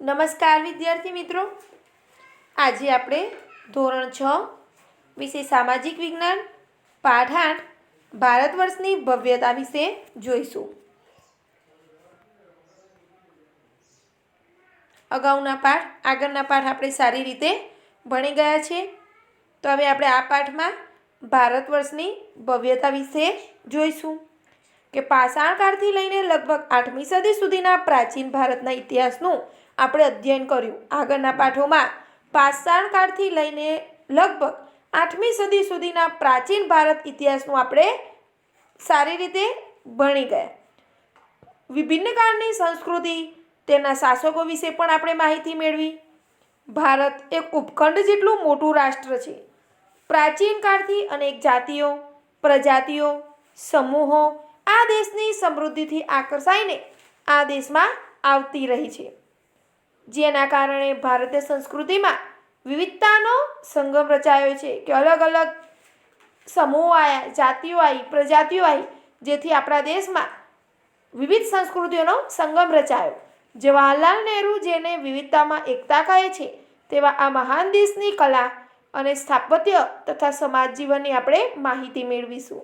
નમસ્કાર વિદ્યાર્થી મિત્રો, આજે આપણે ધોરણ 6 વિશે સામાજિક વિજ્ઞાન પાઠ 8 ભારત વર્ષની ભવ્યતા વિશે જોઈશું। અગાઉના આગળના પાઠ આપણે સારી રીતે ભણી ગયા છે, તો હવે આપણે આ પાઠમાં ભારત વર્ષની ભવ્યતા વિશે જોઈશું કે પાષાણકાળથી લઈને લગભગ 8મી સદી સુધીના પ્રાચીન ભારતના ઇતિહાસનું આપણે અધ્યયન કર્યું। આગળના પાઠોમાં પાષાણકાળથી લઈને લગભગ 8મી સદી સુધીના પ્રાચીન ભારત ઇતિહાસનું આપણે સારી રીતે ભણી ગયા। વિભિન્ન કાળની સંસ્કૃતિ, તેના શાસકો વિશે પણ આપણે માહિતી મેળવી। ભારત એક ઉપખંડ જેટલું મોટું રાષ્ટ્ર છે। પ્રાચીન કાળથી અનેક જાતિઓ, પ્રજાતિઓ, સમૂહો આ દેશની સમૃદ્ધિથી આકર્ષાઈને આ દેશમાં આવતી રહી છે, જેના કારણે ભારતીય સંસ્કૃતિમાં વિવિધતાનો સંગમ રચાયો છે કે અલગ અલગ સમૂહો આવ્યા, જાતિઓ આવી, પ્રજાતિઓ આવી, જેથી આપણા દેશમાં વિવિધ સંસ્કૃતિઓનો સંગમ રચાયો। જવાહરલાલ નહેરુ, જેને વિવિધતામાં એકતા કહે છે, તેવા આ મહાન દેશની કલા અને સ્થાપત્ય તથા સમાજ જીવનની આપણે માહિતી મેળવીશું,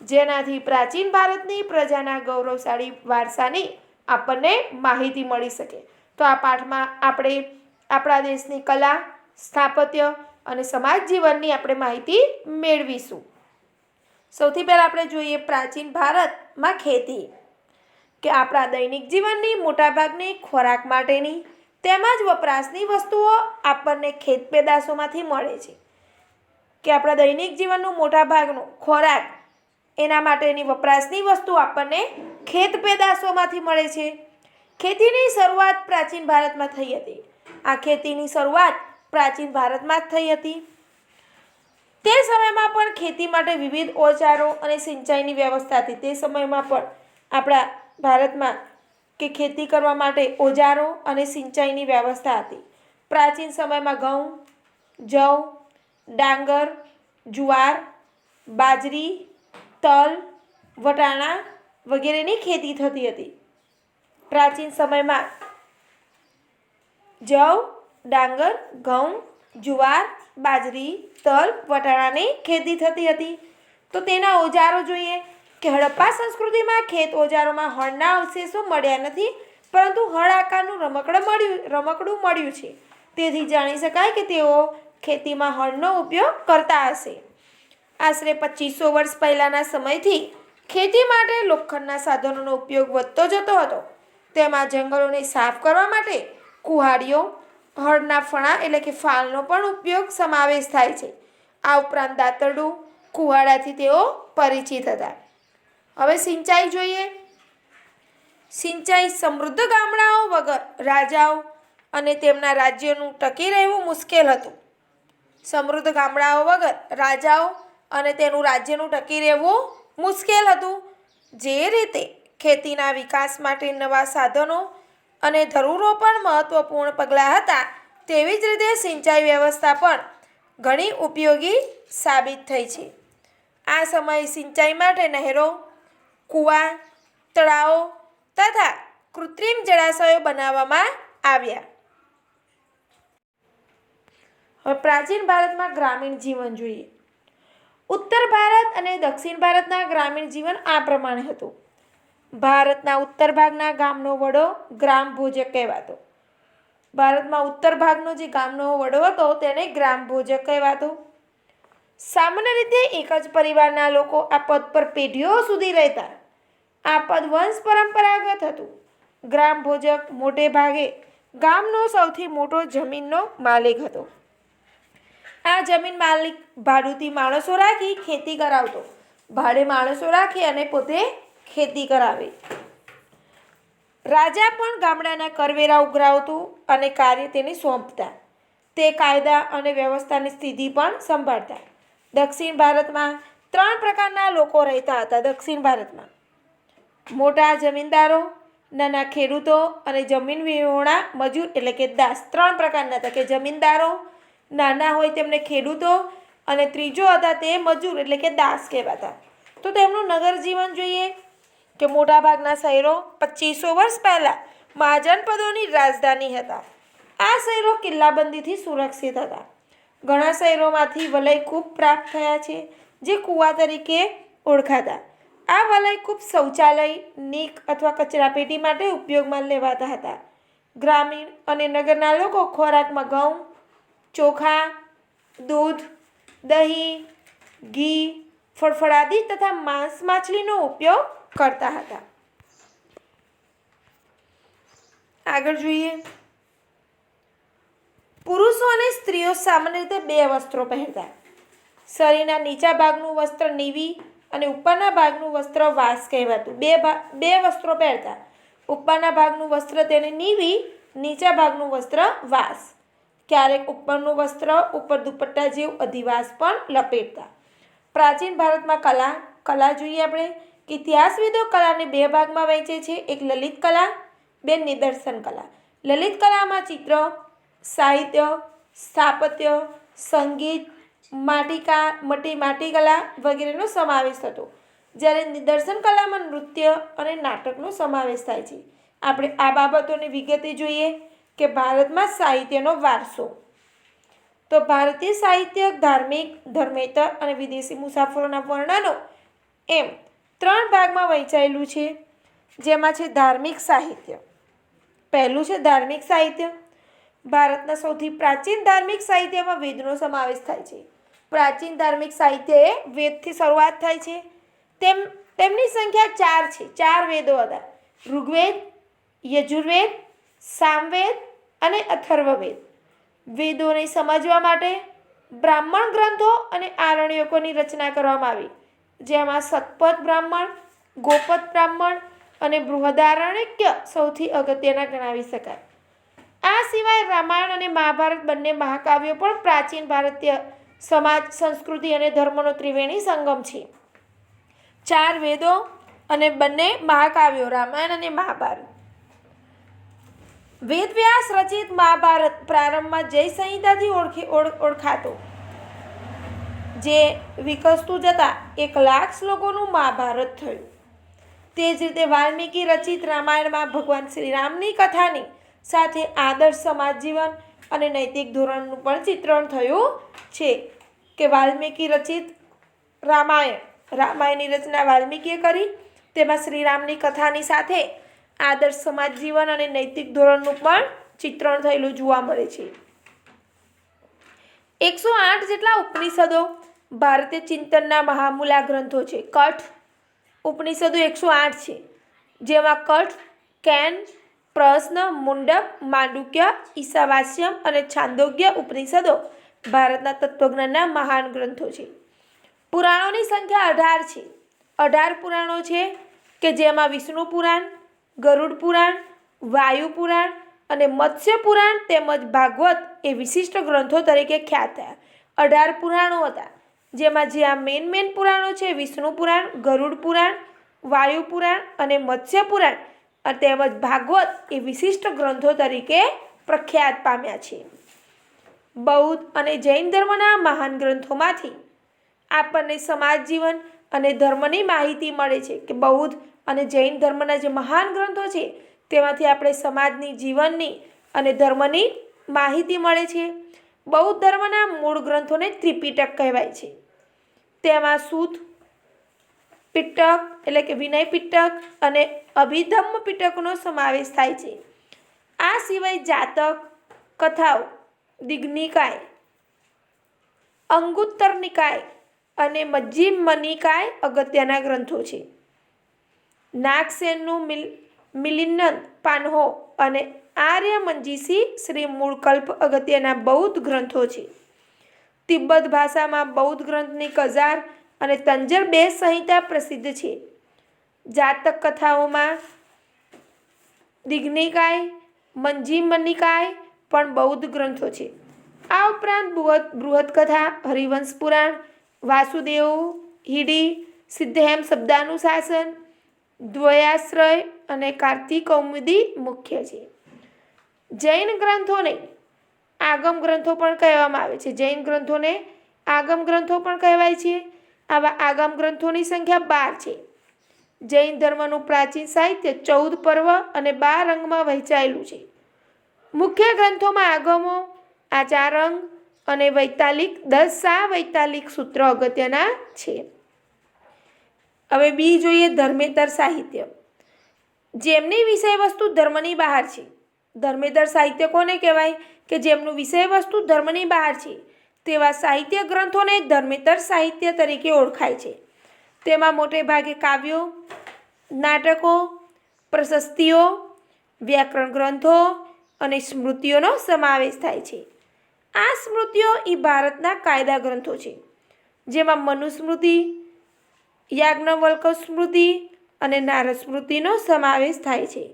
જેનાથી પ્રાચીન ભારતની પ્રજાના ગૌરવશાળી વારસાની આપણને માહિતી મળી શકે। તો આ પાઠમાં આપણે આપણા દેશની કલા, સ્થાપત્ય અને સમાજ જીવનની આપણે માહિતી મેળવીશું। સૌથી પહેલાં આપણે જોઈએ પ્રાચીન ભારતમાં ખેતી, કે આપણા દૈનિક જીવનની મોટાભાગની ખોરાક માટેની તેમજ વપરાશની વસ્તુઓ આપણને ખેત પેદાશોમાંથી મળે છે, કે આપણા દૈનિક જીવનનું મોટાભાગનો ખોરાક, એના માટેની વપરાશની વસ્તુ આપણને ખેત પેદાશોમાંથી મળે છે। ખેતીની શરૂઆત પ્રાચીન ભારતમાં થઈ હતી। આ ખેતીની શરૂઆત પ્રાચીન ભારતમાં જ થઈ હતી। તે સમયમાં પણ ખેતી માટે વિવિધ ઓજારો અને સિંચાઈની વ્યવસ્થા હતી। તે સમયમાં પણ આપણા ભારતમાં કે ખેતી કરવા માટે ઓજારો અને સિંચાઈની વ્યવસ્થા હતી। પ્રાચીન સમયમાં ઘઉં, જવ, ડાંગર, જુવાર, બાજરી, તલ, વટાણા વગેરેની ખેતી થતી હતી। પ્રાચીન સમયમાં જવ, ડાંગર, ઘઉં, જુવાર, બાજરી, તલ, વટાણાની ખેતી થતી હતી। તો તેના ઓજારો જોઈએ કે હડપ્પા સંસ્કૃતિમાં ખેત ઓજારોમાં હળના અવશેષો મળ્યા નથી, પરંતુ હળ આકારનું રમકડું મળ્યું છે, તેથી જાણી શકાય કે તેઓ ખેતીમાં હળનો ઉપયોગ કરતા હશે। આશરે 2500 વર્ષ પહેલાંના સમયથી ખેતી માટે લોખંડના સાધનોનો ઉપયોગ વધતો જતો હતો। તેમાં જંગલોને સાફ કરવા માટે કુહાડીઓ, હળના ફણા એટલે કે ફાલનો પણ ઉપયોગ સમાવેશ થાય છે। આ ઉપરાંત દાતરડું, કુહાડાથી તેઓ પરિચિત હતા। હવે સિંચાઈ જોઈએ। સિંચાઈ સમૃદ્ધ ગામડાઓ વગર રાજાઓ અને તેમના રાજ્યનું ટકી રહેવું મુશ્કેલ હતું। સમૃદ્ધ ગામડાઓ વગર રાજાઓ અને તેનું રાજ્યનું ટકી રહેવું મુશ્કેલ હતું। જે રીતે ખેતીના વિકાસ માટે નવા સાધનો અને ધરુરોપણ મહત્વપૂર્ણ પગલાં હતા, તેવી જ રીતે સિંચાઈ વ્યવસ્થા પણ ઘણી ઉપયોગી સાબિત થઈ છે। આ સમયે સિંચાઈ માટે નહેરો, કૂવા, તળાવો તથા કૃત્રિમ જળાશયો બનાવવામાં આવ્યા। હવે પ્રાચીન ભારતમાં ગ્રામીણ જીવન જોઈએ। ઉત્તર ભારત અને દક્ષિણ ભારતના ગ્રામીણ જીવન આ પ્રમાણે હતું। ભારતના ઉત્તર ભાગના ગામનો વડો ગ્રામ ભોજક કહેવાતો। ભારતમાં ઉત્તર ભાગનો જે ગામનો વડો હતો તેને ગ્રામ ભોજક કહેવાતો। સામાન્ય રીતે એક જ પરિવારના લોકો આ પદ પર પેઢીઓ સુધી રહેતા। આ પદ વંશ પરંપરાગત હતું। ગ્રામ ભોજક મોટે ભાગે ગામનો સૌથી મોટો જમીનનો માલિક હતો। આ જમીન માલિક ભાડુતી માણસો રાખી ખેતી કરાવતો। ભાડે માણસો રાખી અને પોતે ખેતી કરાવે। રાજા પણ ગામડાના કરવેરા ઉઘરાવતું અને કાર્ય તેને સોંપતા। તે કાયદા અને વ્યવસ્થાની સ્થિતિ પણ સંભાળતા। દક્ષિણ ભારતમાં 3 પ્રકારના લોકો રહેતા હતા। દક્ષિણ ભારતમાં મોટા જમીનદારો, નાના ખેડૂતો અને જમીન વિહોણા મજૂર એટલે કે દાસ 3 પ્રકારના હતા, કે જમીનદારો, નાના હોય તેમને ખેડૂતો અને ત્રીજો હતા તે મજૂર એટલે કે દાસ કહેવાતા। તો તેમનું નગર જીવન જોઈએ કે મોટાભાગના શહેરો 2500 વર્ષ પહેલાં મહાજનપદોની રાજધાની હતા। આ શહેરો કિલ્લાબંધીથી સુરક્ષિત હતા. ઘણા શહેરોમાંથી વલય કૂપ પ્રાપ્ત થયા છે, જે કૂવા તરીકે ઓળખાતા. આ વલય કૂપ શૌચાલય, નીક અથવા કચરાપેટી માટે ઉપયોગમાં લેવાતા હતા. ગ્રામીણ અને નગરના લોકો ખોરાકમાં ઘઉં, ચોખા, દૂધ, દહીં, ઘી, ફળફળાદી તથા માંસ માછલીનો ઉપયોગ કરતા હતા. આગળ જોઈએ. પુરુષો અને સ્ત્રીઓ સામાન્ય રીતે 2 વસ્ત્રો પહેરતા. શરીરના નીચા ભાગનું વસ્ત્ર નીવી અને ઉપરના ભાગનું વસ્ત્ર વાસ કહેવાતું. બે વસ્ત્રો પહેરતા. ઉપરના ભાગનું વસ્ત્ર તેને નીવી, નીચા ભાગનું વસ્ત્ર વાસ. ક્યારેક ઉપરનું વસ્ત્ર ઉપર દુપટ્ટા જેવું અધિવાસ પણ લપેટતા. પ્રાચીન ભારતમાં કલા જોઈએ આપણે. ઇતિહાસવિદો કલાને 2 ભાગમાં વહેંચે છે. એક લલિત કલા, 2 નિદર્શન કલા. લલિત કલામાં ચિત્ર, સાહિત્ય, સ્થાપત્ય, સંગીત, માટીકલા વગેરેનો સમાવેશ થતો. જ્યારે નિદર્શન કલામાં નૃત્ય અને નાટકનો સમાવેશ થાય છે. આપણે આ બાબતોની વિગતે જોઈએ કે ભારતમાં સાહિત્યનો વારસો. તો ભારતીય સાહિત્ય ધાર્મિક, ધર્મેતર અને વિદેશી મુસાફરોના વર્ણનો એમ 3 ભાગમાં વહેંચાયેલું છે. જેમાં છે ધાર્મિક સાહિત્ય. પહેલું છે ધાર્મિક સાહિત્ય. ભારતના સૌથી પ્રાચીન ધાર્મિક સાહિત્યમાં વેદનો સમાવેશ થાય છે. પ્રાચીન ધાર્મિક સાહિત્ય એ વેદથી શરૂઆત થાય છે. તેમની સંખ્યા 4 છે. 4 વેદો હતા: ઋગ્વેદ, યજુર્વેદ, સામવેદ અને અથર્વવેદ. વેદોને સમજવા માટે બ્રાહ્મણ ગ્રંથો અને આરણ્યકોની રચના કરવામાં આવી, જેમાં શતપથ બ્રાહ્મણ, ગોપદ બ્રાહ્મણ અને બૃહદારણ્યક સૌથી અગત્યના ગણાવી શકાય. આ સિવાય રામાયણ અને મહાભારત બંને મહાકાવ્યો પણ પ્રાચીન ભારતીય સમાજ, સંસ્કૃતિ અને ધર્મનો ત્રિવેણી સંગમ છે. 4 વેદો અને બંને મહાકાવ્યો રામાયણ અને મહાભારત. વેદવ્યાસ રચિત મહાભારત પ્રારંભમાં જય સંહિતાથી ઓળખાતો, જે વિકસતું જતા 1,00,000 શ્લોકોનું મહાભારત થયું. તે જ રીતે વાલ્મીકી રચિત રામાયણમાં ભગવાન શ્રીરામની કથાની સાથે આદર્શ સમાજ જીવન અને નૈતિક ધોરણનું પણ ચિત્રણ થયું છે. કે વાલ્મીકી રચિત રામાયણની રચના વાલ્મીકીએ કરી. તેમાં શ્રીરામની કથાની સાથે આદર્શ સમાજ જીવન અને નૈતિક ધોરણનું પણ ચિત્રણ થયેલું જોવા મળે છે. 108 જેટલા ઉપનિષદો ભારતીય ચિંતનના મહામૂલા ગ્રંથો છે. કઠ ઉપનિષદો 108 છે, જેમાં કઠ, કેન, પ્રશ્ન, મુંડક, માંડુક્ય, ઈશાવાસ્યમ અને છાંદોગ્ય ઉપનિષદો ભારતના તત્વજ્ઞાનના મહાન ગ્રંથો છે. પુરાણોની સંખ્યા 18 છે. 18 પુરાણો છે કે જેમાં વિષ્ણુ પુરાણ, ગરુડ પુરાણ, વાયુ પુરાણ અને મત્સ્ય પુરાણ તેમજ ભાગવત એ વિશિષ્ટ ગ્રંથો તરીકે ખ્યાત થયા. 18 પુરાણો હતા, જેમાં જે આ મેન પુરાણો છે વિષ્ણુ પુરાણ, ગરુડ પુરાણ, વાયુ પુરાણ અને મત્સ્ય પુરાણ તેમજ ભાગવત એ વિશિષ્ટ ગ્રંથો તરીકે પ્રખ્યાત પામ્યા છે. બૌદ્ધ અને જૈન ધર્મના મહાન ગ્રંથોમાંથી આપણને સમાજ જીવન અને ધર્મની માહિતી મળે છે. કે બૌદ્ધ અને જૈન ધર્મના જે મહાન ગ્રંથો છે તેમાંથી આપણે સમાજની, જીવનની અને ધર્મની માહિતી મળે છે. બૌદ્ધ ધર્મના મૂળ ગ્રંથોને ત્રિપિટક કહેવાય છે. તેમાં સૂત પિટક એટલે કે વિનય પિટક અને અભિધમ્મ પિટકનો સમાવેશ થાય છે. આ સિવાય જાતક, કથાઓ, દિગ્નિકાય, અંગુત્તર નિકાય અને મજ્જિમ નિકાય અગત્યના ગ્રંથો છે. નાગસેનનું મિલિંદ પાન્હો અને આર્ય મંજીસી શ્રી મૂળકલ્પ અગત્યના બૌદ્ધ ગ્રંથો છે. તિબ્બત ભાષામાં બૌદ્ધ ગ્રંથની કઝાર અને તંજર 2 સંહિતા પ્રસિદ્ધ છે. જાતક કથાઓમાં દિગ્નિકાય, મજ્જિમ નિકાય પણ બૌદ્ધ ગ્રંથો છે. આ ઉપરાંત બૃહદ કથા, હરિવંશ પુરાણ, વાસુદેવ હિડી, સિદ્ધહેમ શબ્દાનુશાસન, દ્વયાશ્રય અને કાર્તિક કૌમુદી મુખ્ય છે. જૈન ગ્રંથોને આગમ ગ્રંથો પણ કહેવામાં આવે છે. જૈન ગ્રંથોને આગમ ગ્રંથો પણ કહેવાય છે. આવા આગમ ગ્રંથોની સંખ્યા 12 છે. જૈન ધર્મનું પ્રાચીન સાહિત્ય 14 પર્વ અને 12 અંગમાં વહેંચાયેલું છે. મુખ્ય ગ્રંથોમાં આગમો, આચારંગ અને વૈતાલિક 10 વૈતાલિક સૂત્રો અગત્યના છે. હવે બી જોઈએ ધર્મેતર સાહિત્ય, જેમની વિષયવસ્તુ ધર્મની બહાર છે. ધર્મેતર સાહિત્ય કોને કહેવાય? કે જેમનું વિષયવસ્તુ ધર્મની બહાર છે તેવા સાહિત્ય ગ્રંથોને ધર્મેતર સાહિત્ય તરીકે ઓળખાય છે. તેમાં મોટે ભાગે કાવ્યો, નાટકો, પ્રશસ્તિઓ, વ્યાકરણ ગ્રંથો અને સ્મૃતિઓનો સમાવેશ થાય છે. આ સ્મૃતિઓ એ ભારતના કાયદા ગ્રંથો છે, જેમાં મનુસ્મૃતિ, યાજ્ઞવલ્ક સ્મૃતિ અને નારદ સ્મૃતિનો સમાવેશ થાય છે.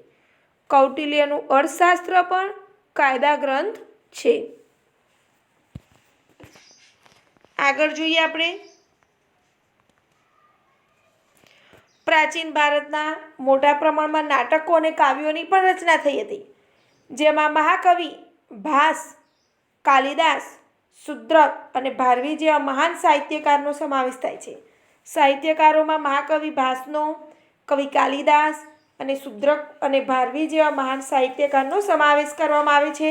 કૌટિલ્યનું અર્થશાસ્ત્ર પણ કાયદા ગ્રંથ છે. આગળ જોઈએ આપણે પ્રાચીન ભારતના મોટા પ્રમાણમાં નાટકો અને કાવ્યોની પણ રચના થઈ હતી, જેમાં મહાકવિ ભાસ, કાલિદાસ, શુદ્રક અને ભારવી જેવા મહાન સાહિત્યકારનો સમાવેશ થાય છે. સાહિત્યકારોમાં મહાકવિ ભાસનો, કવિ કાલિદાસ અને શુદ્રક અને ભારવી જેવા મહાન સાહિત્યકારનો સમાવેશ કરવામાં આવે છે.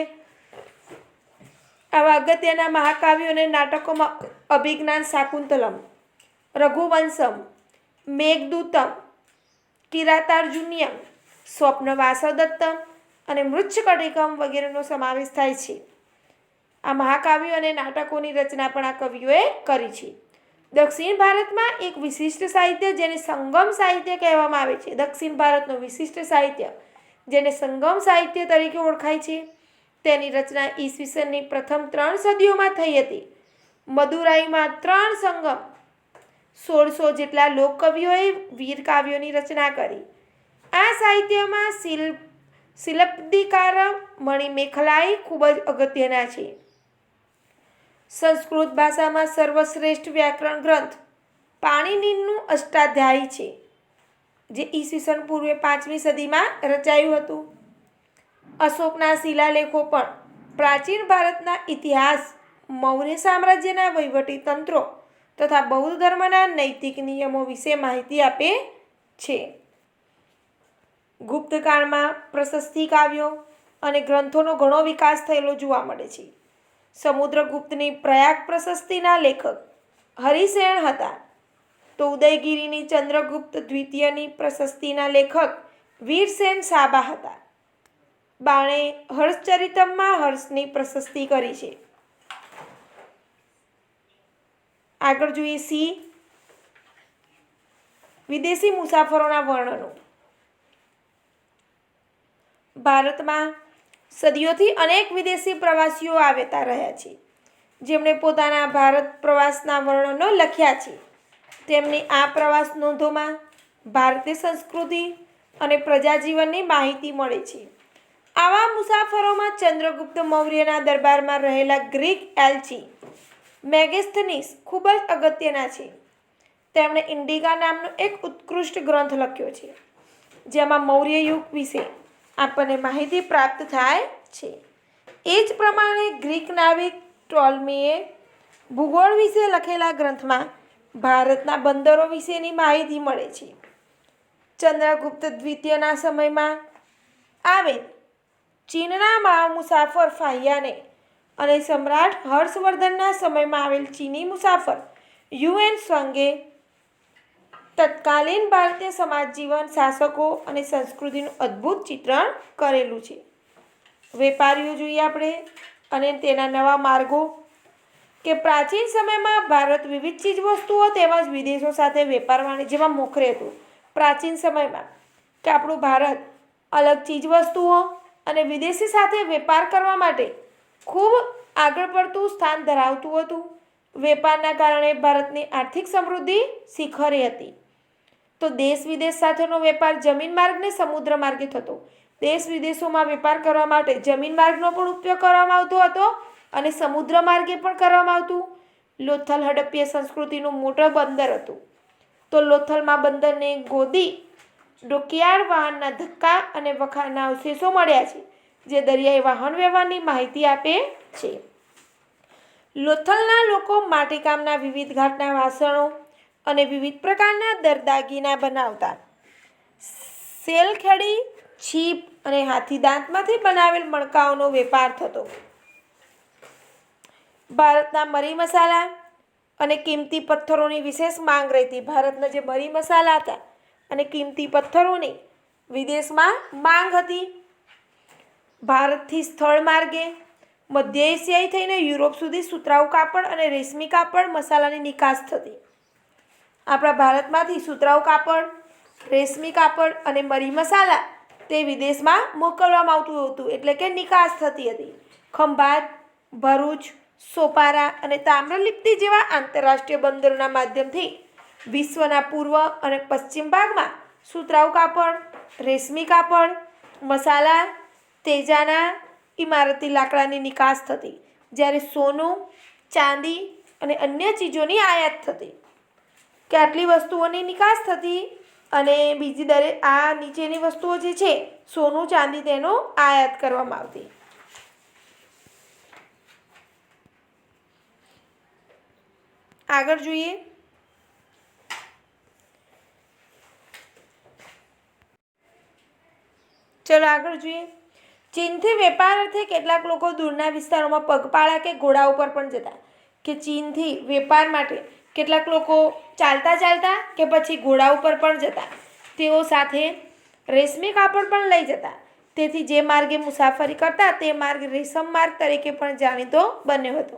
આવા અગત્યના મહાકાવ્યો અને નાટકોમાં અભિજ્ઞાન શાકુંતલમ, રઘુવંશમ, મેઘદૂતમ, કિરાતાર્જુનીયમ, સ્વપ્નવાસવદત્તમ અને મૃચ્છકટિકમ વગેરેનો સમાવેશ થાય છે. આ મહાકાવ્યો અને નાટકોની રચના પણ આ કવિઓએ કરી છે. દક્ષિણ ભારતમાં એક વિશિષ્ટ સાહિત્ય જેને સંગમ સાહિત્ય કહેવામાં આવે છે. દક્ષિણ ભારતનું વિશિષ્ટ સાહિત્ય જેને સંગમ સાહિત્ય તરીકે ઓળખાય છે, તેની રચના ઈસવીસનની પ્રથમ 3 સદીઓમાં થઈ હતી. મદુરાઈમાં 3 સંગમ, 1600 જેટલા લોકકવિઓએ વીર કાવ્યોની રચના કરી. આ સાહિત્યમાં શિલ્પદીકાર મણિમેખલાઈ ખૂબ જ અગત્યના છે. સંસ્કૃત ભાષામાં સર્વશ્રેષ્ઠ વ્યાકરણ ગ્રંથ પાણિનીનું અષ્ટાધ્યાયી છે, જે ઈસવીસન પૂર્વે 5મી સદીમાં રચાયું હતું. અશોકના શિલાલેખો પણ પ્રાચીન ભારતના ઇતિહાસ, મૌર્ય સામ્રાજ્યના વહીવટી તંત્રો તથા બૌદ્ધ ધર્મના નૈતિક નિયમો વિશે માહિતી આપે છે. ગુપ્તકાળમાં પ્રશસ્તિ કાવ્યો અને ગ્રંથોનો ઘણો વિકાસ થયેલો જોવા મળે છે. સમુદ્રગુપ્તની પ્રયાગ પ્રશસ્તિના લેખક હરિસેન હતા, તો ઉદયગીરીની ચંદ્રગુપ્ત દ્વિતીયની પ્રશસ્તિના લેખક વીરસેન સાબા હતા. બાણે હર્ષચરિતમમાં હર્ષની પ્રશસ્તિ કરી છે. આગળ જોઈએ સી, વિદેશી મુસાફરોના વર્ણનો. ભારતમાં સદીઓથી અનેક વિદેશી પ્રવાસીઓ આવતા રહ્યા છે, જેમણે પોતાના ભારત પ્રવાસના વર્ણનો લખ્યા છે. તેમની આ પ્રવાસ નોંધોમાં ભારતીય સંસ્કૃતિ અને પ્રજાજીવનની માહિતી મળે છે. આવા મુસાફરોમાં ચંદ્રગુપ્ત મૌર્યના દરબારમાં રહેલા ગ્રીક એલ્ચી મેગેસ્થનીસ ખૂબ જ અગત્યના છે. તેમણે ઇન્ડિકા નામનો એક ઉત્કૃષ્ટ ગ્રંથ લખ્યો છે, જેમાં મૌર્ય યુગ વિશે આપણને માહિતી પ્રાપ્ત થાય છે. એ જ પ્રમાણે ગ્રીક નાવિક ટોલમીએ ભૂગોળ વિશે લખેલા ગ્રંથમાં ભારતના બંદરો વિશેની માહિતી મળે છે. ચંદ્રગુપ્ત દ્વિતીયના સમયમાં આવેલ ચીનના મુસાફર ફાહિયાને અને સમ્રાટ હર્ષવર્ધનના સમયમાં આવેલ ચીની મુસાફર યુએન ત્સંગે તત્કાલીન ભારતીય સમાજ જીવન, શાસકો અને સંસ્કૃતિનું અદ્ભુત ચિત્રણ કરેલું છે. વેપારીઓ જોઈએ આપણે અને તેના નવા માર્ગો. કે પ્રાચીન સમયમાં ભારત વિવિધ ચીજવસ્તુઓ તેમજ વિદેશો સાથે વેપાર વાણિજ્યમાં મોખરે હતું. પ્રાચીન સમયમાં કે આપણું ભારત અલગ ચીજવસ્તુઓ અને વિદેશી સાથે વેપાર કરવા માટે ખૂબ આગળ પડતું સ્થાન ધરાવતું હતું. વેપારના કારણે ભારતની આર્થિક સમૃદ્ધિ શિખરે હતી. તો દેશ વિદેશ સાથેનો વેપાર જમીન માર્ગને સમુદ્ર માર્ગે થતો. દેશ વિદેશોમાં વેપાર કરવા માટે જમીન માર્ગનો પણ ઉપયોગ કરવામાં આવતો હતો અને સમુદ્ર માર્ગે પણ કરવામાં આવતું. લોથલ હડપ્પીય સંસ્કૃતિનું મોટું બંદર હતું. તો લોથલમાં બંદરને ગોદી ડોકયાર્ડ વાહનના ધક્કા અને વખારના અવશેષો મળ્યા છે, જે દરિયાઈ વાહન વ્યવહારની માહિતી આપે છે. લોથલના લોકો માટીકામના વિવિધ ઘાટના વાસણો અને વિવિધ પ્રકારના દાગીના બનાવતા. સેલખેડી, છીપ, અને હાથી દાંતમાંથી બનાવેલ મણકાઓનો વેપાર થતો. ભારતના મરી મસાલા અને કિંમતી પથ્થરોની વિશેષ માંગ રહેતી. ભારતના જે મરી મસાલા હતા અને કિંમતી પથ્થરોની વિદેશમાં માંગ હતી. ભારતથી સ્થળ માર્ગે મધ્ય એશિયાથી થઈને યુરોપ સુધી સુતરાઉ કાપડ અને રેશમી કાપડ મસાલાની નિકાસ થતી. આપણા ભારતમાંથી સુતરાઉ કાપડ, રેશમી કાપડ અને મરી મસાલા તે વિદેશમાં મોકલવામાં આવતું હતું, એટલે કે નિકાસ થતી હતી. ખંભાત, ભરૂચ, સોપારા અને તામ્રલિપ્તિ જેવા આંતરરાષ્ટ્રીય બંદરોના માધ્યમથી વિશ્વના પૂર્વ અને પશ્ચિમ ભાગમાં સુતરાઉ કાપડ, રેશમી કાપડ, મસાલા, તેજાના, ઇમારતી લાકડાની નિકાસ થતી, જ્યારે સોનું, ચાંદી અને અન્ય ચીજોની આયાત થતી. કે આટલી વસ્તુઓની નિકાસ થતી અને બીજી દરેક આ નીચેની વસ્તુઓ જે છે સોનું, ચાંદી તેનો આયાત કરવામાં આવતી. આગળ જોઈએ. ચલો આગળ જોઈએ. ચીનથી વેપાર અર્થે કેટલાક લોકો દૂરના વિસ્તારોમાં પગપાળા કે ઘોડા ઉપર પણ જતા. કે ચીનથી વેપાર માટે કેટલાક લોકો ચાલતા ચાલતા કે પછી ઘોડા ઉપર પણ જતા. તેઓ સાથે રેશમી કાપડ પણ લઈ જતા. તેથી જે માર્ગે મુસાફરી કરતા તે માર્ગ રેશમ માર્ગ તરીકે પણ જાણીતો બન્યો હતો.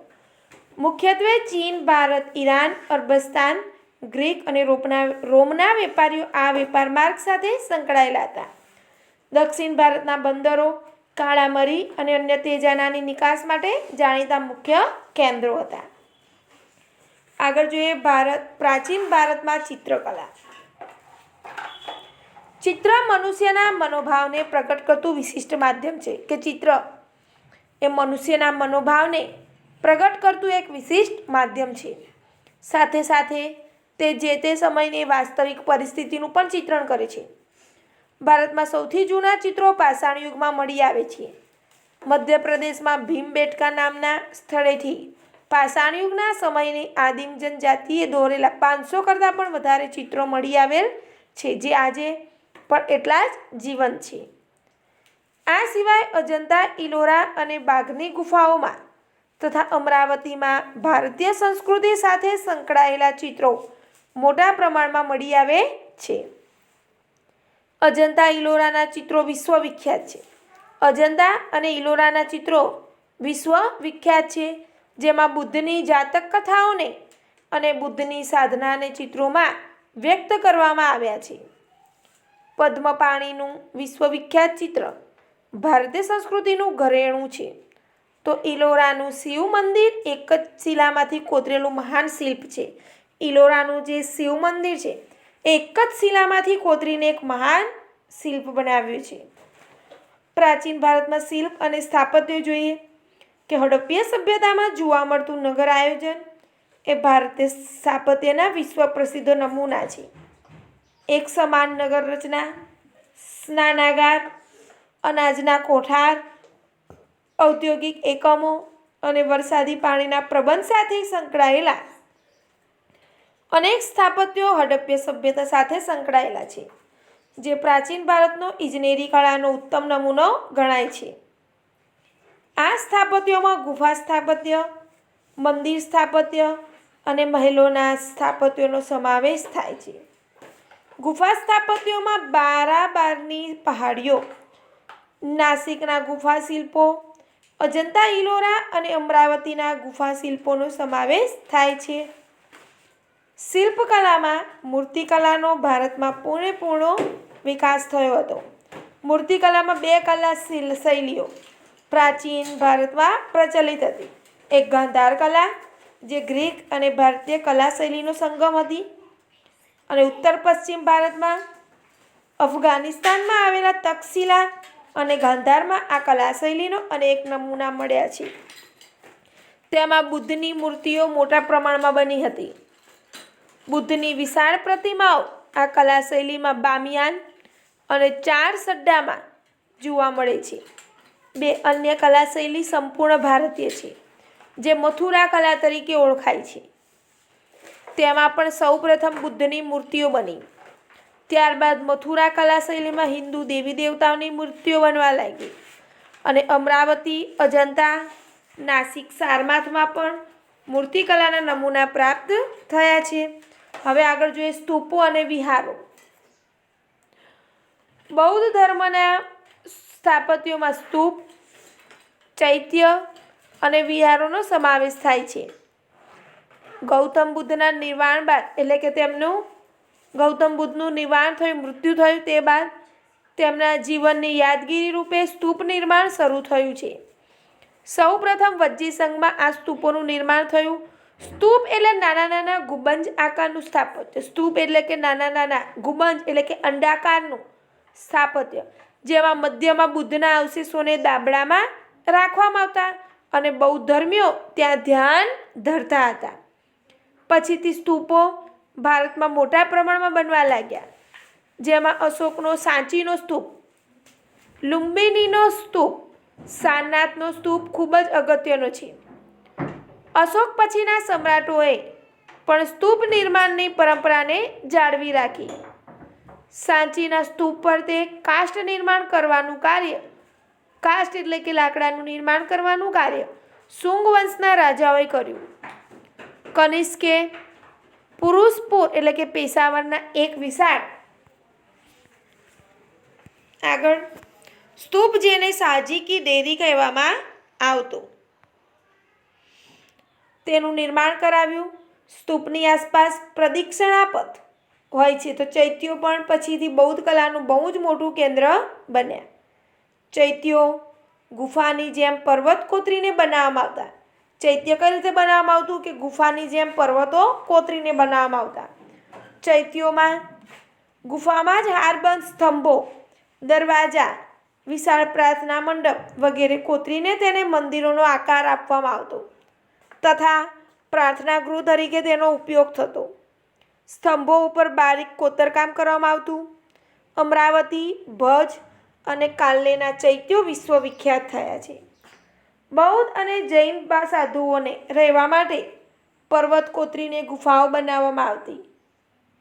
મુખ્યત્વે ચીન, ભારત, ઈરાન, અરબસ્તાન, ગ્રીક અને રોમના વેપારીઓ આ વેપાર માર્ગ સાથે સંકળાયેલા હતા. દક્ષિણ ભારતના બંદરો કાળા મરી અને અન્ય તેજાનાની નિકાસ માટે જાણીતા મુખ્ય કેન્દ્રો હતા. આગળ જોઈએ. પ્રાચીન ભારતમાં ચિત્રકલા. ચિત્ર મનુષ્યના મનોભાવને પ્રગટ કરતું વિશિષ્ટ માધ્યમ છે. કે ચિત્ર એ મનુષ્યના મનોભાવને પ્રગટ કરતું એક વિશિષ્ટ માધ્યમ છે. સાથે સાથે તે જે તે સમયની વાસ્તવિક પરિસ્થિતિનું પણ ચિત્રણ કરે છે. ભારતમાં સૌથી જૂના ચિત્રો પાષાણ યુગમાં મળી આવે છે. મધ્યપ્રદેશમાં ભીમબેટકા નામના સ્થળેથી પાષાણ યુગના સમયની આદિમ જનજાતિએ દોરેલા 500 કરતાં પણ વધારે ચિત્રો મળી આવેલ છે, જે આજે પણ એટલા જ જીવંત છે. આ સિવાય અજંતા, ઇલોરા અને બાઘની ગુફાઓમાં તથા અમરાવતીમાં ભારતીય સંસ્કૃતિ સાથે સંકળાયેલા ચિત્રો મોટા પ્રમાણમાં મળી આવે છે. અજંતા ઇલોરાના ચિત્રો વિશ્વવિખ્યાત છે. અજંતા અને ઇલોરાના ચિત્રો વિશ્વવિખ્યાત છે, જેમાં બુદ્ધની જાતક કથાઓને અને બુદ્ધની સાધનાને ચિત્રોમાં વ્યક્ત કરવામાં આવ્યા છે. પદ્મપાણીનું વિશ્વવિખ્યાત ચિત્ર ભારતીય સંસ્કૃતિનું ઘરેણું છે. તો ઇલોરાનું શિવ મંદિર એક જ શિલામાંથી કોતરેલું મહાન શિલ્પ છે. ઇલોરાનું જે શિવ મંદિર છે એક જ શિલામાંથી કોતરીને એક મહાન શિલ્પ બનાવ્યું છે. પ્રાચીન ભારતમાં શિલ્પ અને સ્થાપત્ય જોઈએ. કે હડપ્પીય સભ્યતામાં જોવા મળતું નગર આયોજન એ ભારતીય સ્થાપત્યના વિશ્વ પ્રસિદ્ધ નમૂના છે. એક સમાન નગર રચના, સ્નાનાગાર, અનાજના કોઠાર, ઔદ્યોગિક એકમો અને વરસાદી પાણીના પ્રબંધ સાથે સંકળાયેલા અનેક સ્થાપત્યો હડપ્પીય સભ્યતા સાથે સંકળાયેલા છે, જે પ્રાચીન ભારતનો ઇજનેરી કળાનો ઉત્તમ નમૂનો ગણાય છે. આ સ્થાપત્યોમાં ગુફા સ્થાપત્ય, મંદિર સ્થાપત્ય અને મહેલોના સ્થાપત્યોનો સમાવેશ થાય છે. ગુફા સ્થાપત્યોમાં બારાબારની પહાડીઓ, નાસિકના ગુફા શિલ્પો, અજંતા ઇલોરા અને અમરાવતીના ગુફા શિલ્પોનો સમાવેશ થાય છે. શિલ્પકલામાં મૂર્તિકલાનો ભારતમાં પૂર્ણ વિકાસ થયો હતો. મૂર્તિકલામાં 2 કલા શૈલીઓ પ્રાચીન ભારતમાં પ્રચલિત હતી. એક ગાંધાર કલા, જે ગ્રીક અને ભારતીય કલા શૈલીનો સંગમ હતી, અને ઉત્તર પશ્ચિમ ભારતમાં અફઘાનિસ્તાનમાં આવેલા તક્ષશિલા અને ગાંધારમાં આ કલા શૈલીનો અનેક નમૂના મળ્યા છે. તેમાં બુદ્ધની મૂર્તિઓ મોટા પ્રમાણમાં બની હતી. બુદ્ધની વિશાળ પ્રતિમાઓ આ કલા શૈલીમાં બામિયાન અને ચારસડ્ડામાં જોવા મળે છે. 2 અન્ય કલા શૈલી સંપૂર્ણ ભારતીય છે, જે મથુરા કલા તરીકે ઓળખાય છે. તેમાં પણ સૌપ્રથમ બુદ્ધની મૂર્તિઓ બની. ત્યારબાદ મથુરા કલા શૈલીમાં હિન્દુ દેવી દેવતાઓની મૂર્તિઓ બનવા લાગી અને અમરાવતી, અજંતા, નાસિક, સારનાથમાં પણ મૂર્તિકલાના નમૂના પ્રાપ્ત થયા છે. હવે આગળ જોઈએ સ્તૂપો અને વિહારો. બૌદ્ધ ધર્મના સ્થાપત્યોમાં સ્તૂપ, ચૈત્ય અને વિહારોનો સમાવેશ થાય છે. ગૌતમ બુદ્ધના નિર્વાણ બાદ એટલે કે ગૌતમ બુદ્ધનું નિર્વાણ થયું, મૃત્યુ થયું તે બાદ તેમના જીવનની યાદગીરી રૂપે સ્તૂપ નિર્માણ શરૂ થયું છે. સૌ પ્રથમ વજ્જી સંઘમાં આ સ્તૂપોનું નિર્માણ થયું. સ્તૂપ એટલે નાના નાના ગુંબજ આકારનું સ્થાપત્ય. સ્તૂપ એટલે કે નાના નાના, ગુંબજ એટલે કે અંડાકારનું સ્થાપત્ય, જેમાં મધ્યમાં બુદ્ધના અવશેષોને દાબડામાં રાખવામાં આવતા અને બૌદ્ધ ધર્મીઓ ત્યાં ધ્યાન ધરતા હતા. પછીથી સ્તૂપો ભારતમાં મોટા પ્રમાણમાં બનવા લાગ્યા, જેમાં અશોકનો સાંચીનો સ્તૂપ, લુંબિનીનો સ્તૂપ, સારનાથનો સ્તૂપ ખૂબ જ અગત્યનો છે. અશોક પછીના સમ્રાટોએ પણ સ્તૂપ નિર્માણની પરંપરાને જાળવી રાખી. સાંચીના સ્તૂપ પર તે કાષ્ઠ નિર્માણ કરવાનું કાર્ય, કાષ્ઠ એટલે કે લાકડાનું નિર્માણ કરવાનું કાર્ય શુંગ વંશના રાજાઓએ કર્યું. કનિષ્કે પુરુષપુર એટલે કે પેશાવરના એક વિશાળ આગળ સ્તૂપ, જેને શાહજી કી દેરી કહેવામાં આવતો, તેનું નિર્માણ કરાવ્યું. સ્તૂપની આસપાસ પ્રદક્ષિણા પથ હોય છે. તો ચૈત્યો પણ પછીથી બૌદ્ધ કલાનું બહુ જ મોટું કેન્દ્ર બન્યા. ચૈત્યો ગુફાની જેમ પર્વત કોતરીને બનાવવામાં આવતા. ચૈત્ય કઈ રીતે બનાવવામાં આવતું કે ગુફાની જેમ પર્વતો કોતરીને બનાવવામાં આવતા. ચૈત્યોમાં ગુફામાં જ હારબંધ સ્તંભો, દરવાજા, વિશાળ પ્રાર્થના મંડપ વગેરે કોતરીને તેને મંદિરોનો આકાર આપવામાં આવતો તથા પ્રાર્થના ગૃહ તરીકે તેનો ઉપયોગ થતો. સ્તંભો ઉપર બારીક કોતરકામ કરવામાં આવતું. અમરાવતી, ભજ અને કાલ્યના ચૈત્યો વિશ્વવિખ્યાત થયા છે. બૌદ્ધ અને જૈન સાધુઓને રહેવા માટે પર્વત કોતરીને ગુફાઓ બનાવવામાં આવતી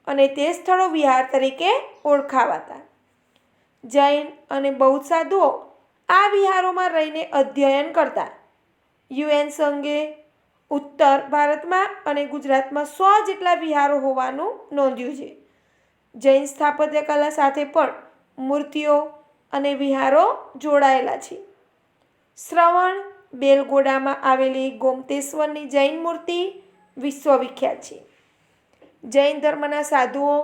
અને તે સ્થળો વિહાર તરીકે ઓળખાવાતા. જૈન અને બૌદ્ધ સાધુઓ આ વિહારોમાં રહીને અધ્યયન કરતા. યુએન સંઘે ઉત્તર ભારતમાં અને ગુજરાતમાં 100 જેટલા વિહારો હોવાનું નોંધ્યું છે. જૈન સ્થાપત્ય કલા સાથે પણ મૂર્તિઓ અને વિહારો જોડાયેલા છે. શ્રવણ બેલગોડામાં આવેલી ગોમતેશ્વરની જૈન મૂર્તિ વિશ્વવિખ્યાત છે. જૈન ધર્મના સાધુઓ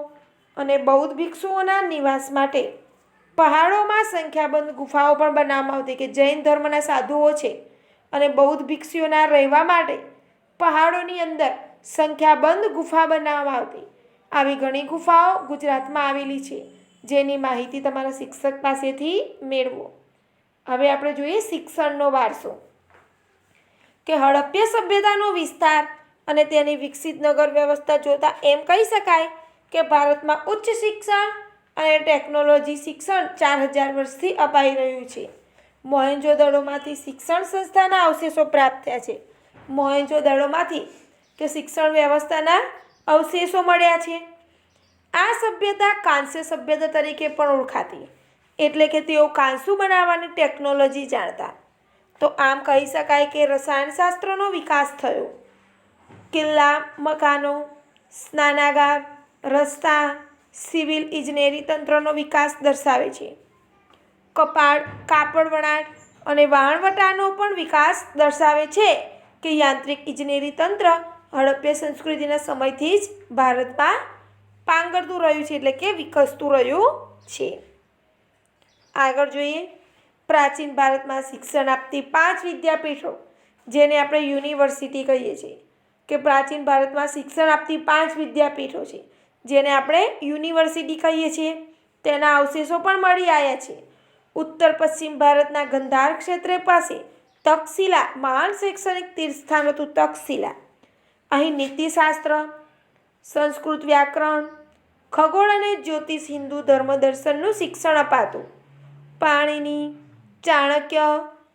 અને બૌદ્ધ ભિક્ષુઓના નિવાસ માટે પહાડોમાં સંખ્યાબંધ ગુફાઓ પણ બનાવવામાં આવતી. કે જૈન ધર્મના સાધુઓ છે અને બૌદ્ધ ભિક્ષુઓના રહેવા માટે પહાડોની અંદર સંખ્યાબંધ ગુફા બનાવવામાં આવતી. આવી ઘણી ગુફાઓ ગુજરાતમાં આવેલી છે, જેની માહિતી તમારા શિક્ષક પાસેથી મેળવો. હવે આપણે જોઈએ શિક્ષણનો વારસો. કે હડપ્પા સભ્યતાનો વિસ્તાર અને તેની વિકસિત નગર વ્યવસ્થા જોતા એમ કહી શકાય કે ભારતમાં ઉચ્ચ શિક્ષણ અને ટેકનોલોજી શિક્ષણ 4000 વર્ષથી અપાઈ રહ્યું છે. મોહેંજો-દડોમાંથી શિક્ષણ સંસ્થાના અવશેષો પ્રાપ્ત થયા છે. મોહેંજો-દડોમાંથી કે શિક્ષણ વ્યવસ્થાના અવશેષો મળ્યા છે. આ સભ્યતા કાંસ્ય સભ્યતા તરીકે પણ ઓળખાતી, એટલે કે તેઓ કાંસુ બનાવવાની ટેકનોલોજી જાણતા. તો આમ કહી શકાય કે રસાયણશાસ્ત્રનો વિકાસ થયો. કિલ્લા, મકાનો, સ્નાનાગાર, રસ્તા, સિવિલ ઇજનેરી તંત્રનો વિકાસ દર્શાવે છે. કાપડ વણાટ અને વહાણવટાનો પણ વિકાસ દર્શાવે છે કે યાંત્રિક ઇજનેરી તંત્ર હડપ્પા સંસ્કૃતિના સમયથી જ ભારતમાં પાંગરતું રહ્યું છે, એટલે કે વિકસતું રહ્યું છે. આગળ જોઈએ પ્રાચીન ભારતમાં શિક્ષણ આપતી 5 વિદ્યાપીઠો, જેને આપણે યુનિવર્સિટી કહીએ છીએ. કે પ્રાચીન ભારતમાં શિક્ષણ આપતી 5 વિદ્યાપીઠો છે, જેને આપણે યુનિવર્સિટી કહીએ છીએ. તેના અવશેષો પણ મળી આવ્યા છે. ઉત્તર પશ્ચિમ ભારતના ગંધાર ક્ષેત્ર પાસે તક્ષશિલા મહાન શૈક્ષણિક તીર્થસ્થાન હતું. તક્ષશિલા અહીં નીતિશાસ્ત્ર, સંસ્કૃત વ્યાકરણ, ખગોળ અને જ્યોતિષ, હિન્દુ ધર્મ દર્શનનું શિક્ષણ અપાતું. પાણિની, ચાણક્ય,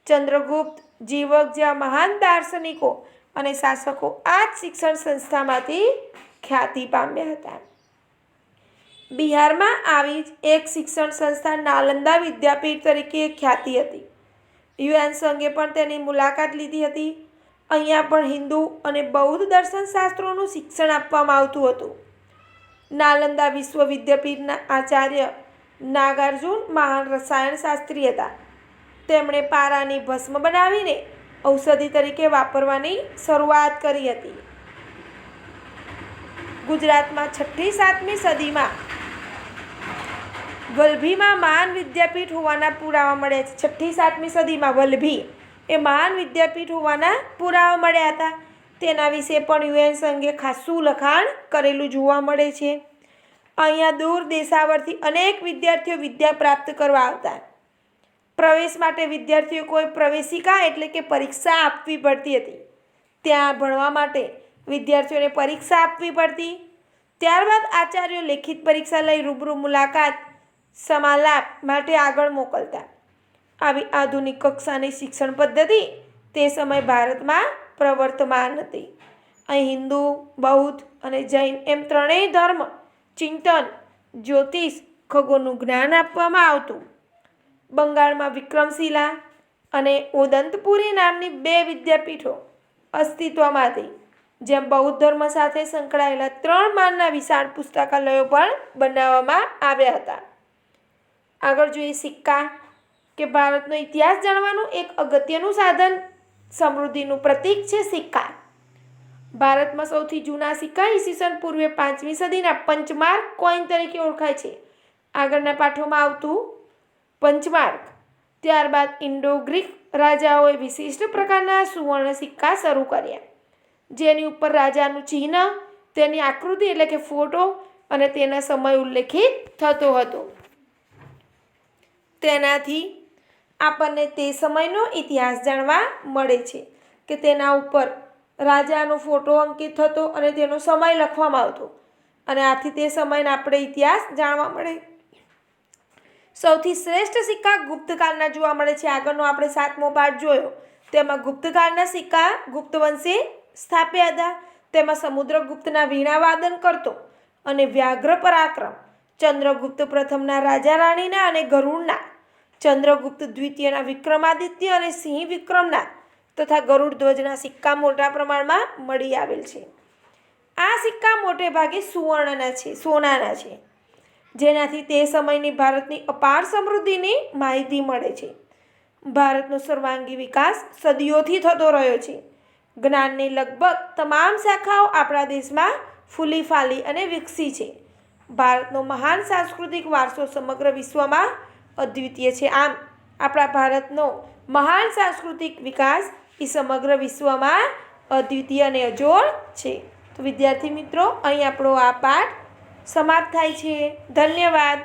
ચંદ્રગુપ્ત, જીવક જેવા મહાન દાર્શનિકો અને શાસકો આ જ શિક્ષણ સંસ્થામાંથી ખ્યાતિ પામ્યા હતા. બિહારમાં આવી જ એક શિક્ષણ સંસ્થા નાલંદા વિદ્યાપીઠ તરીકે ખ્યાતિ હતી. યુએન સંઘે પણ તેની મુલાકાત લીધી હતી. અહીંયા પણ હિન્દુ અને બૌદ્ધ દર્શનશાસ્ત્રોનું શિક્ષણ આપવામાં આવતું હતું. નાલંદા વિશ્વ વિદ્યાપીઠના આચાર્ય નાગાર્જુન મહાન રસાયણશાસ્ત્રી હતા. તેમણે પારાની ભસ્મ બનાવીને ઔષધિ તરીકે વાપરવાની શરૂઆત કરી હતી. ગુજરાતમાં 6મી-7મી સદીમાં વલભીમાં મહાન વિદ્યાપીઠ હોવાના પુરાવા મળ્યા છે. 6મી-7મી સદીમાં વલભી એ મહાન વિદ્યાપીઠ હોવાના પુરાવા મળ્યા હતા. તેના વિશે પણ યુએન સંઘે ખાસું લખાણ કરેલું જોવા મળે છે. અહીંયા દૂર દેશાવરથી અનેક વિદ્યાર્થીઓ વિદ્યા પ્રાપ્ત કરવા આવતા. પ્રવેશ માટે વિદ્યાર્થીઓ કોઈ પ્રવેશિકા એટલે કે પરીક્ષા આપવી પડતી હતી. ત્યાં ભણવા માટે વિદ્યાર્થીઓને પરીક્ષા આપવી પડતી. ત્યારબાદ આચાર્યો લેખિત પરીક્ષા લઈ રૂબરૂ મુલાકાત સમાલાપ માટે આગળ મોકલતા. આવી આધુનિક કક્ષાની શિક્ષણ પદ્ધતિ તે સમય ભારતમાં પ્રવર્તમાન હતી. અહીં હિન્દુ, બૌદ્ધ અને જૈન એમ ત્રણેય ધર્મ, ચિંતન, જ્યોતિષ, ખગોળનું જ્ઞાન આપવામાં આવતું. બંગાળમાં વિક્રમશિલા અને ઓદંતપુરી નામની 2 વિદ્યાપીઠો અસ્તિત્વમાં હતી. જ્યાં બૌદ્ધ ધર્મ સાથે સંકળાયેલા 3 માળના વિશાળ પુસ્તકાલયો પણ બનાવવામાં આવ્યા હતા. આગળ જોઈએ સિક્કા કે ભારતનો ઇતિહાસ જાણવાનું એક અગત્યનું સાધન, સમૃદ્ધિનું પ્રતીક છે સિક્કા. ભારતમાં સૌથી જૂના સિક્કા ઈસવીસન પૂર્વે 5મી સદીના પંચમાર્ક કોઈન તરીકે ઓળખાય છે. આગળના પાઠોમાં આવતું પંચમાર્ક. ત્યારબાદ ઇન્ડો ગ્રીક રાજાઓએ વિશિષ્ટ પ્રકારના સુવર્ણ સિક્કા શરૂ કર્યા, જેની ઉપર રાજાનું ચિહ્ન, તેની આકૃતિ એટલે કે ફોટો અને તેના સમય ઉલ્લેખિત થતો હતો. તેનાથી આપણને તે સમયનો ઇતિહાસ જાણવા મળે છે કે તેના ઉપર રાજાનો ફોટો અંકિત થતો અને તેનો સમય લખવામાં આવતો અને આથી તે સમયનો આપણે ઇતિહાસ જાણવા મળે. સૌથી શ્રેષ્ઠ સિક્કા ગુપ્તકાળના જોવા મળે છે. આગળનો આપણે 7મો પાઠ જોયો તેમાં ગુપ્તકાળના સિક્કા ગુપ્ત વંશે સ્થાપ્યા હતા. તેમાં સમુદ્રગુપ્તના વીણાવાદન કરતો અને વ્યાઘ્ર પરાક્રમ, ચંદ્રગુપ્ત પ્રથમના રાજા રાણીના અને ગરુડના, ચંદ્રગુપ્ત દ્વિતીયના વિક્રમાદિત્ય અને સિંહ વિક્રમના તથા ગરુડ ધ્વજના સિક્કા મોટા પ્રમાણમાં મળી આવેલ છે. આ સિક્કા મોટે ભાગે સુવર્ણના છે, સોનાના છે, જેનાથી તે સમયની ભારતની અપાર સમૃદ્ધિની માહિતી મળે છે. ભારતનો સર્વાંગી વિકાસ સદીઓથી થતો રહ્યો છે. જ્ઞાનની લગભગ તમામ શાખાઓ આપણા દેશમાં ફૂલી ફાલી અને વિકસી છે. ભારતનો મહાન સાંસ્કૃતિક વારસો સમગ્ર વિશ્વમાં અદ્વિતીય છે. આમ આપણા ભારતનો મહાન સાંસ્કૃતિક વિકાસ એ સમગ્ર વિશ્વમાં અદ્વિતીય અને અજોડ છે. તો વિદ્યાર્થી મિત્રો, અહીં આપણો આ પાઠ સમાપ્ત થાય છે. ધન્યવાદ.